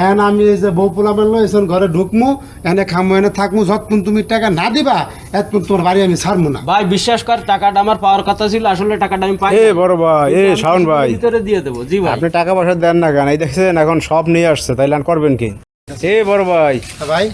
এখন আমি এই যে বউ পোলা মানলো এসন ঘরে ঢুকমু এনে খামু এনে থাকমু যতক্ষণ তুমি টাকা না দিবা এতক্ষণ তোমার বাড়ি আমি ছাড়বো না। ভাই বিশ্বাস কর, টাকাটা আমার পাওয়ার কথা ছিল, আসলে টাকাটা আমি পাই। বড় ভাই, শাওন ভাই, ভিতরে দিয়ে দেবো। জি ভাই, আপনি টাকা পয়সা দেন না কেন? এই দেখছেন এখন সব নিয়ে আসছে, তাইলে আর করবেন কি? বড় ভাই, ভাই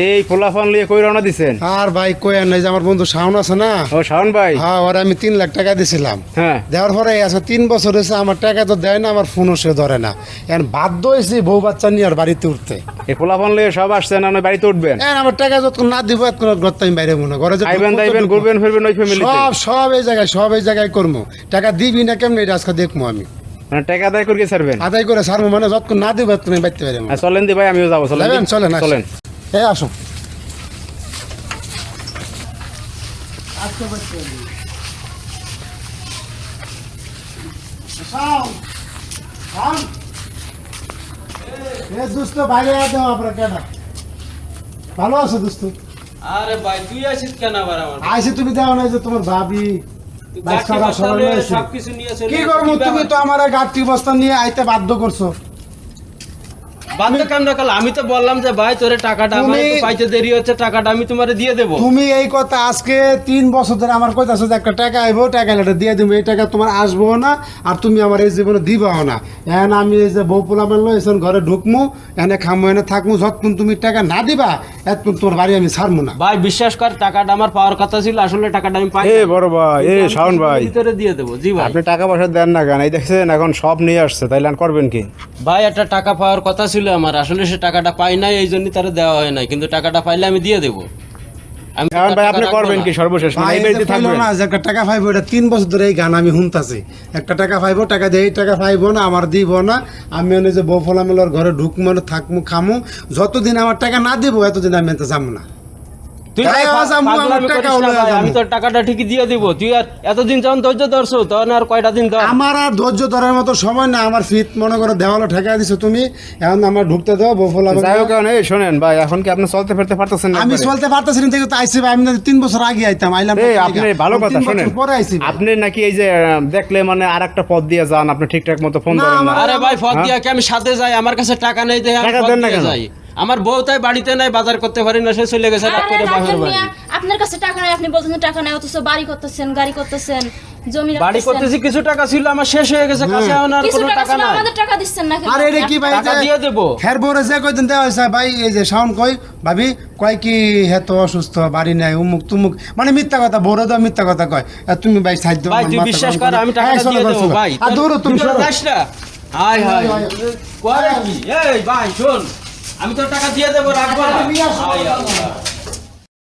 এই পোলাফান লিয়ে কই রওনা দিছেন? আর ভাই কই আর নাই যে আমার বন্ধু শাওন আছে না, ও শাওন ভাই, হ্যাঁ ওরা আমি 3 লাখ টাকা দিছিলাম। হ্যাঁ, দেওয়ার পরে আছে 3 বছর হয়েছে আমার টাকা তো দেয় না, আমার ফোনও সে ধরে না। এখন বাধ্য হয়েছি বউ বাচ্চা নিয়ে আর বাড়িতে উঠতে। এই পোলাফান লিয়ে সব আসছেন, না বাড়িতে উঠবেন? এখন আমার টাকা যতক্ষণ না দিব এতক্ষণ ঘরতে আমি বাইরে মনে ঘরে আইবেন দাইবেন ঘুরবেন ফিরবেন ওই ফ্যামিলিতে? সব এই জায়গায় করবো। টাকা দিবি না কেমন এটা আজকে দেখবো আমি। মানে টাকা আদায় করে ছাড়বেন? আদায় করে ছাড়বো মানে যতক্ষণ না দিব এতক্ষণ আমি বাইতে পারি। চলেন দি ভাই, আমিও যাবো। চলেন চলেন চলেন। এই আসো। ভালো আছো দোস্ত? আরে ভাই তুই আসিস কেন আবার আমার? আইসি তুমি দেখো না যে তোমার ভাবি সবকিছু নিয়ে চলে কি করবো? তুমি তো আমার গাড়ি বস্তা নিয়ে আইতে বাধ্য করছো। বাধ্য কেন রাখাল? আমি তো বললাম যে ভাই তোরে টাকাটা আমার একটু পাইতে দেরি হচ্ছে, টাকাটা আমি তোমারে দিয়ে দেবো। তুমি এই কথা আজকে 3 বছর ধরে আমার কইতাছো যে একটা টাকা আইবো, টাকা এটা দিয়ে দিব, এই টাকা তোমার আসবো না আর তুমি আমার এই জীবনে দিবাও না। এখন আমি এই যে বউ পোলা মানলো এসন ঘরে ঢুকমু এনে খামু এনে থাকমু যতক্ষণ তুমি টাকা না দিবা এতক্ষণ তোমার বাড়ি আমি ছাড়বো না। ভাই বিশ্বাস কর, টাকাটা আমার পাওয়ার কথা ছিল, আসলে টাকাটা আমি পাই। বড় ভাই, শাওন ভাই, ভিতরে দিয়ে দেবো। জি ভাই, আপনি টাকা পয়সা দেন না কেন? এই দেখছেন এখন সব নিয়ে আসছে, তাইলে আর করবেন কি? ভাই একটা টাকা পাওয়ার কথা ছিল আমার, আসলে সে টাকাটা পাই নাই, এই জন্য তারা দেওয়া হয় নাই, কিন্তু টাকাটা পাইলে আমি দিয়ে দেবো। আমি শাওন ভাই, আপনি করবেন কি সর্বশেষ? মানে এই বাড়িতে থাকবেন না যে একটা টাকা পাইবো, এটা 3 বছর ধরে এই গান আমি শুনতাছি। একটা টাকা পাইবো, টাকা দিয়ে এই টাকা পাইবো না, আমার দিব না। আমি ওই যে বউ পোলা মেলার ঘরে ঢুকমু থাকমু খামু, যতদিন আমার টাকা না দিব এতদিন আমি এত যাবো না। তুই আমি তোর টাকাটা ঠিকই দিয়ে দিব। তুই আর এতদিন যখন ধৈর্য ধরছো তখন আর কয়টা দিন ধর। আমার আর ধৈর্য ধরার মতো সময় না। আমার ফিট মনে করো দেওয়ালে ঠেকাই দিছো তুমি, এখন আমার ঢুকতে দাও বউ পোলা। যাই হোক, এই শোনেন ভাই, এখন কি আপনি চলতে ফিরতে পারতেছেন না? আমি চলতে পারতেছি না থেকে তো আইছি ভাই। আমি 3 বছর আগে আইতাম, আইলাম আপনি ভালো কথা শোনেন, পরে আইছি। আপনি নাকি এই যে দেখলে মানে আরেকটা পথ দিয়ে যান, আপনি ঠিকঠাক মতো ফোন ধরেন না? আরে ভাই ফত দিয়া কি আমি সাথে যাই? আমার কাছে টাকা নেই, দেখে আমি টাকা ফত দেন না দিয়ে কেন? যাই। আমার বউ তাই বাড়িতে নাই, বাজার করতে পারি না, সে চলে গেছে রাত করে বাপের বাড়ি। আপনার কাছে টাকা নাই, আপনি বলছেন টাকা নাই, অথচ বাড়ি করতেছেন, গাড়ি করতেছেন, জমি বাড়ি করতেছি, কিছু টাকা ছিল আমার, শেষ হয়ে গেছে, কাছে এখন আর কিছু কোনো টাকা টাকা ছিল, নাই। আমাদের টাকা দিচ্ছেন না কেন? আরে এটা কি ভাই? টাকা দিয়ে দেবো। হের বরে যে কয়দিন দেওয়া হয়েছে ভাই, এই যে শাওন কই ভাবি কয় কি হেতো অসুস্থ, বাড়ি নাই, উমুক তুমুক, মানে মিথ্যা কথা। বড় তো মিথ্যা কথা কয়। আর তুমি ভাই সাহায্য ভাই তুই বিশ্বাস কর, আমি টাকাটা দিয়ে দেবো ভাই। আর দূর তুমি ভিতরে যাস না। হাই হাই করে কি? এই ভাই শোন, আমি তো টাকা দিয়ে দেবো, রাখবো না। হাই আল্লাহ।